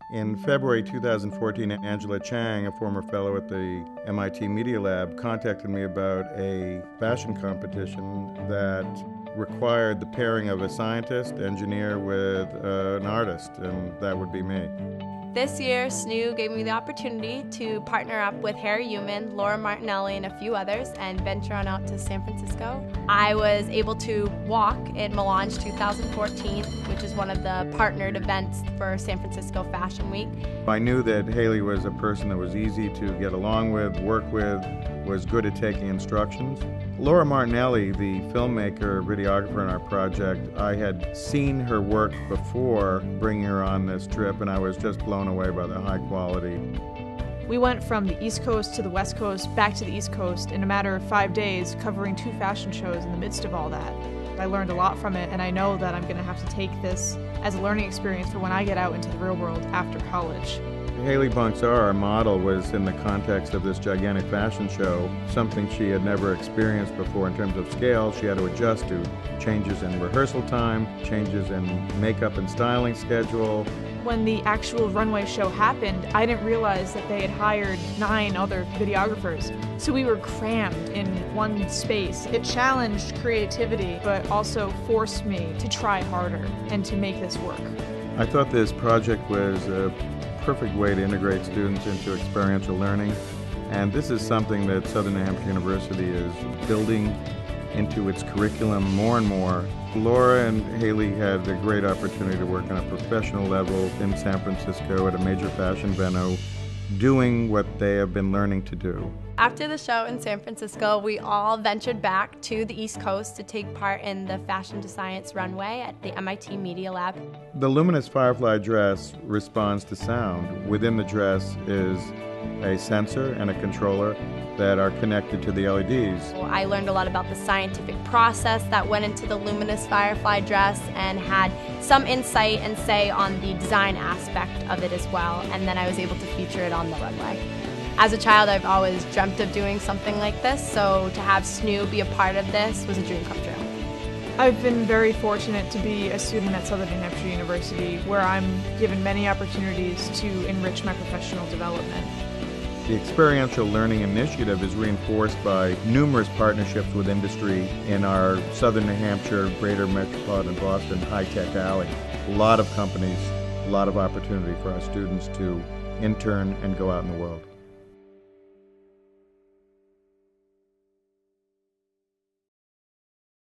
In February 2014, Angela Chang, a former fellow at the MIT Media Lab, contacted me about a fashion competition that required the pairing of a scientist, engineer with an artist, and that would be me. This year, SNHU gave me the opportunity to partner up with Harry Umen, Laura Martinelli, and a few others and venture on out to San Francisco. I was able to walk in Melange 2014, which is one of the partnered events for San Francisco Fashion Week. I knew that Hailey was a person that was easy to get along with, work with, was good at taking instructions. Laura Martinelli, the filmmaker, videographer in our project, I had seen her work before bringing her on this trip, and I was just blown away by the high quality. We went from the East Coast to the West Coast, back to the East Coast in a matter of 5 days, covering 2 fashion shows in the midst of all that. I learned a lot from it, and I know that I'm going to have to take this as a learning experience for when I get out into the real world after college. Hailey Bonczar, our model, was in the context of this gigantic fashion show, something she had never experienced before in terms of scale. She had to adjust to changes in rehearsal time, changes in makeup and styling schedule. When the actual runway show happened, I didn't realize that they had hired 9 other videographers. So we were crammed in one space. It challenged creativity, but also forced me to try harder and to make this work. I thought this project was a perfect way to integrate students into experiential learning, and this is something that Southern New Hampshire University is building into its curriculum more and more. Laura and Hailey had a great opportunity to work on a professional level in San Francisco at a major fashion venue, doing what they have been learning to do. After the show in San Francisco, we all ventured back to the East Coast to take part in the Fashion to Science runway at the MIT Media Lab. The Luminous Firefly Dress responds to sound. Within the dress is a sensor and a controller that are connected to the LEDs. I learned a lot about the scientific process that went into the Luminous Firefly Dress and had some insight and say on the design aspect of it as well, and then I was able to feature it on the runway. As a child, I've always dreamt of doing something like this, so to have SNHU be a part of this was a dream come true. I've been very fortunate to be a student at Southern New Hampshire University, where I'm given many opportunities to enrich my professional development. The Experiential Learning Initiative is reinforced by numerous partnerships with industry in our Southern New Hampshire, Greater Metropolitan Boston high-tech alley. A lot of companies, a lot of opportunity for our students to intern and go out in the world.